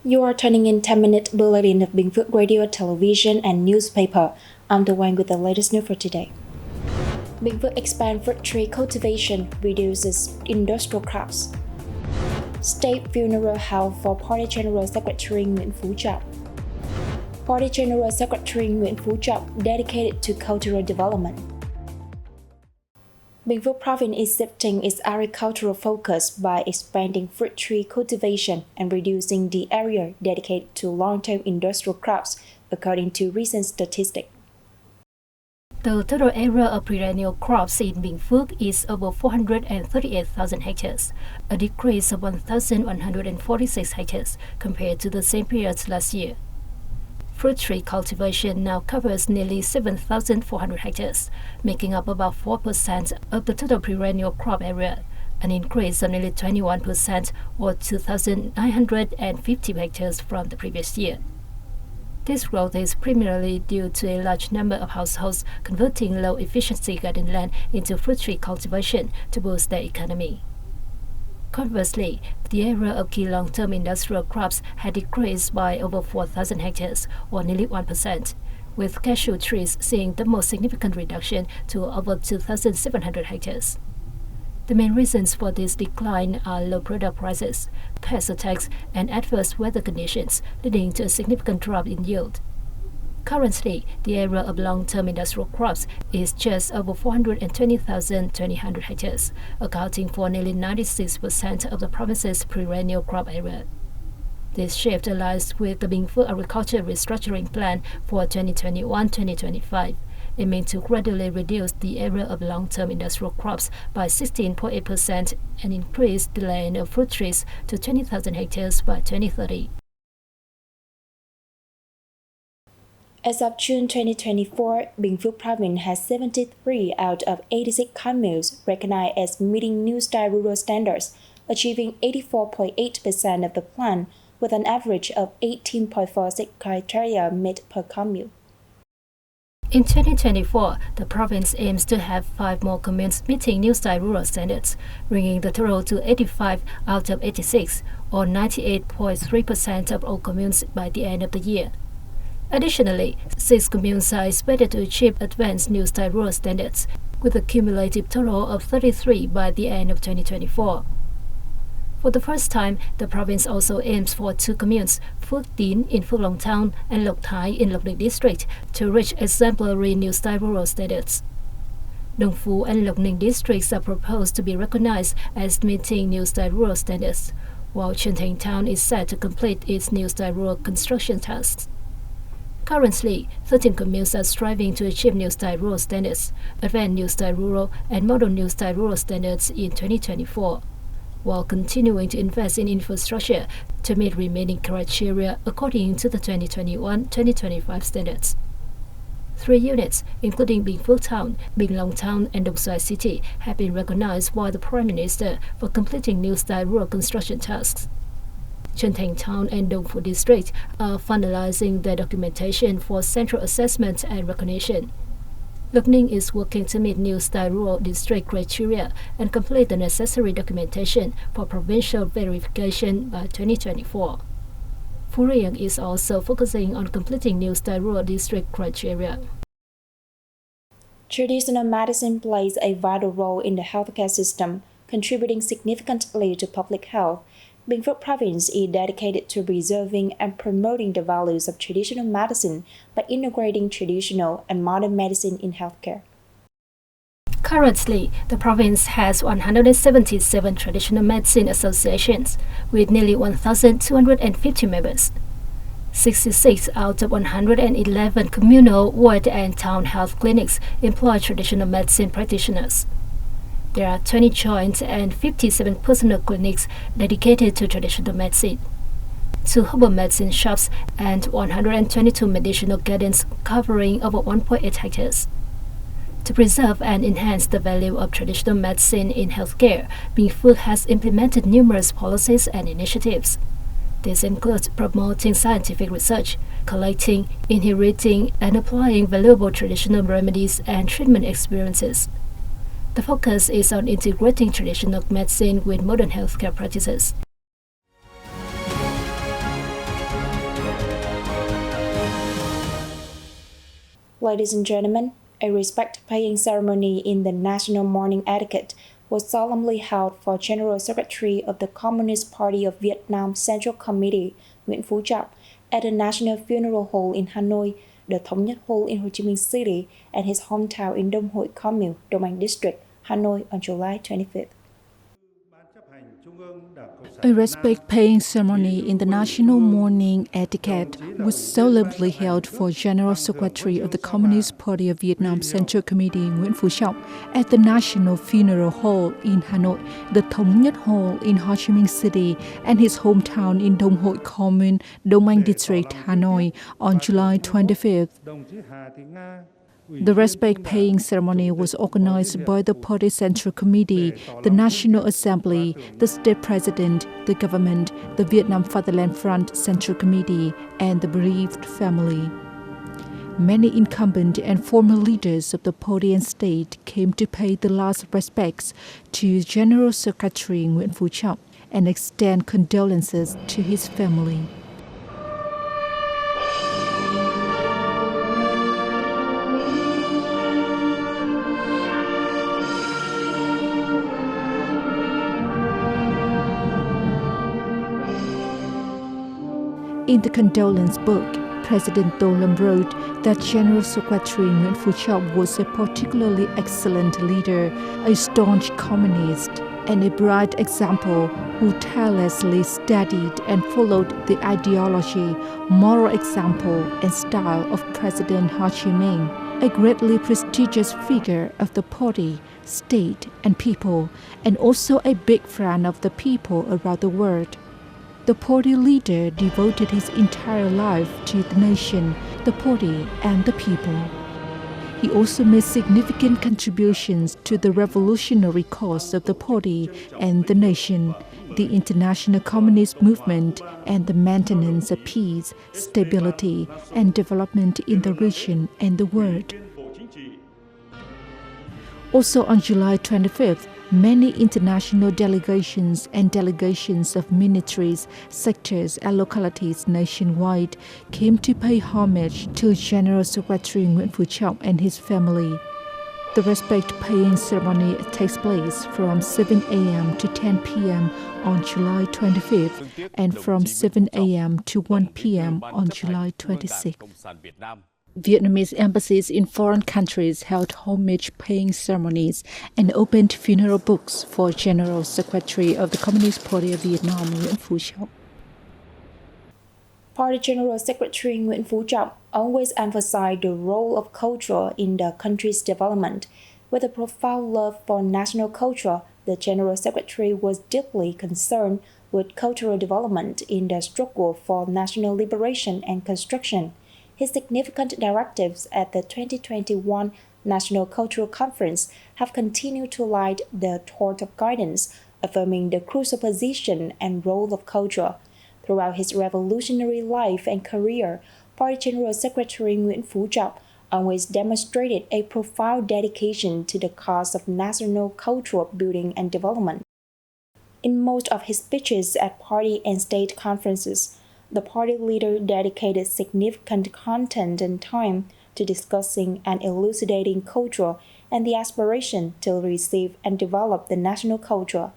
You are turning in 10-minute bulletin of Bình Phuoc radio, television, and newspaper. I'm the one with the latest news for today. Bình Phuoc expand fruit tree cultivation, reduces industrial crops. State funeral held for Party General Secretary Binh Phuoc. Party General Secretary Binh Phuoc dedicated to cultural development. Binh Phuoc province is shifting its agricultural focus by expanding fruit tree cultivation and reducing the area dedicated to long-term industrial crops, according to recent statistics. The total area of perennial crops in Binh Phuoc is over 438,000 hectares, a decrease of 1,146 hectares compared to the same period last year. Fruit tree cultivation now covers nearly 7,400 hectares, making up about 4% of the total perennial crop area, an increase of nearly 21% or 2,950 hectares from the previous year. This growth is primarily due to a large number of households converting low-efficiency garden land into fruit tree cultivation to boost their economy. Conversely, the area of key long-term industrial crops had decreased by over 4,000 hectares, or nearly 1%, with cashew trees seeing the most significant reduction to over 2,700 hectares. The main reasons for this decline are low product prices, pest attacks, and adverse weather conditions, leading to a significant drop in yield. Currently, the area of long-term industrial crops is just over 420,200 hectares, accounting for nearly 96% of the province's perennial crop area. This shift aligns with the Binh Phuoc Agriculture Restructuring Plan for 2021-2025, aiming to gradually reduce the area of long-term industrial crops by 16.8% and increase the land of fruit trees to 20,000 hectares by 2030. As of June 2024, Binh Phuoc Province has 73 out of 86 communes recognized as meeting New Style rural standards, achieving 84.8% of the plan, with an average of 18.46 criteria met per commune. In 2024, the province aims to have 5 more communes meeting New Style rural standards, bringing the total to 85 out of 86, or 98.3% of all communes by the end of the year. Additionally, 6 communes are expected to achieve advanced New Style rural standards, with a cumulative total of 33 by the end of 2024. For the first time, the province also aims for 2 communes, Phuoc Tín in Phuoc Long Town and Lộc Thái in Lộc Ninh District, to reach exemplary New Style rural standards. Dong Phu and Lộc Ninh districts are proposed to be recognized as meeting New Style rural standards, while Truyền Town is set to complete its New Style rural construction tasks. Currently, 13 communes are striving to achieve New Style rural standards, advanced New Style rural, and model New Style rural standards in 2024, while continuing to invest in infrastructure to meet remaining criteria according to the 2021-2025 standards. 3 units, including Binh Phuoc Town, Binh Long Town, and Dong Xoài City, have been recognized by the Prime Minister for completing New Style rural construction tasks. Truyền Town and Dong Phu District are finalizing their documentation for central assessment and recognition. Lộc Ninh is working to meet New Style rural district criteria and complete the necessary documentation for provincial verification by 2024. Phú Riềng is also focusing on completing New Style rural district criteria. Traditional medicine plays a vital role in the healthcare system, contributing significantly to public health. Binh Phuoc Province is dedicated to preserving and promoting the values of traditional medicine by integrating traditional and modern medicine in healthcare. Currently, the province has 177 traditional medicine associations with nearly 1,250 members. 66 out of 111 communal, ward, and town health clinics employ traditional medicine practitioners. There are 20 joint and 57 personal clinics dedicated to traditional medicine, 2 herbal medicine shops, and 122 medicinal gardens covering over 1.8 hectares. To preserve and enhance the value of traditional medicine in healthcare, Binh Phuoc has implemented numerous policies and initiatives. This includes promoting scientific research, collecting, inheriting, and applying valuable traditional remedies and treatment experiences. The focus is on integrating traditional medicine with modern healthcare practices. Ladies and gentlemen, a respect-paying ceremony in the National Morning Etiquette was solemnly held for General Secretary of the Communist Party of Vietnam Central Committee Binh Phuoc at the National Funeral Hall in Hanoi, the Thống Nhất Hall in Ho Chi Minh City, and his hometown in Đông Hội Commune, Đông Anh District, Hanoi on July 25th. A respect-paying ceremony in the National Morning Etiquette was solemnly held for General Secretary of the Communist Party of Vietnam Central Committee Binh Phuoc at the National Funeral Hall in Hanoi, the Thống Nhất Hall in Ho Chi Minh City, and his hometown in Đông Hội Commune, Đông Anh District, Hanoi on July 25th. The respect-paying ceremony was organized by the Party Central Committee, the National Assembly, the State President, the government, the Vietnam Fatherland Front Central Committee, and the bereaved family. Many incumbent and former leaders of the party and state came to pay the last respects to General Secretary Binh Phuoc and extend condolences to his family. In the condolence book, President Tô Lâm wrote that General Secretary Binh Phuoc was a particularly excellent leader, a staunch communist, and a bright example who tirelessly studied and followed the ideology, moral example, and style of President Ho Chi Minh, a greatly prestigious figure of the party, state, and people, and also a big friend of the people around the world. The party leader devoted his entire life to the nation, the party, and the people. He also made significant contributions to the revolutionary cause of the party and the nation, the international communist movement, and the maintenance of peace, stability, and development in the region and the world. Also on July 25th, many international delegations and delegations of ministries, sectors, and localities nationwide came to pay homage to General Secretary Binh Phuoc and his family. The respect-paying ceremony takes place from 7 a.m. to 10 p.m. on July 25th and from 7 a.m. to 1 p.m. on July 26th. Vietnamese embassies in foreign countries held homage-paying ceremonies and opened funeral books for General Secretary of the Communist Party of Vietnam, Binh Phuoc. Party General Secretary Binh Phuoc always emphasized the role of culture in the country's development. With a profound love for national culture, the General Secretary was deeply concerned with cultural development in the struggle for national liberation and construction. His significant directives at the 2021 National Cultural Conference have continued to light the torch of guidance, affirming the crucial position and role of culture. Throughout his revolutionary life and career, Party General Secretary Binh Phuoc always demonstrated a profound dedication to the cause of national cultural building and development. In most of his speeches at party and state conferences, the party leader dedicated significant content and time to discussing and elucidating culture and the aspiration to receive and develop the national culture.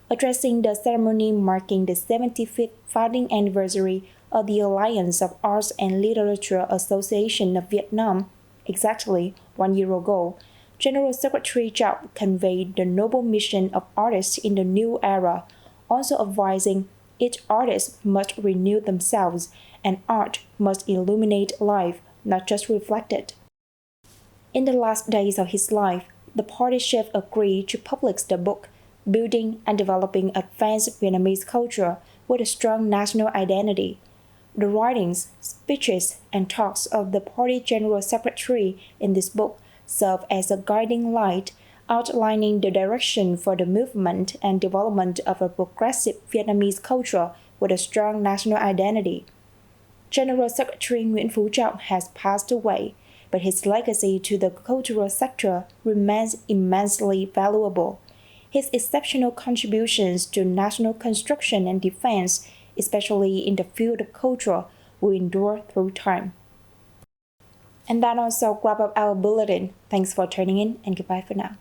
Addressing the ceremony marking the 75th founding anniversary of the Alliance of Arts and Literature Association of Vietnam, exactly 1 year ago, General Secretary Trong conveyed the noble mission of artists in the new era, also advising each artist must renew themselves, and art must illuminate life, not just reflect it. In the last days of his life, the party chief agreed to publish the book, Building and Developing Advanced Vietnamese Culture with a Strong National Identity. The writings, speeches, and talks of the party general secretary in this book serve as a guiding light, outlining the direction for the movement and development of a progressive Vietnamese culture with a strong national identity. General Secretary Binh Phuoc has passed away, but his legacy to the cultural sector remains immensely valuable. His exceptional contributions to national construction and defense, especially in the field of culture, will endure through time. And that also wrap up our bulletin. Thanks for tuning in and goodbye for now.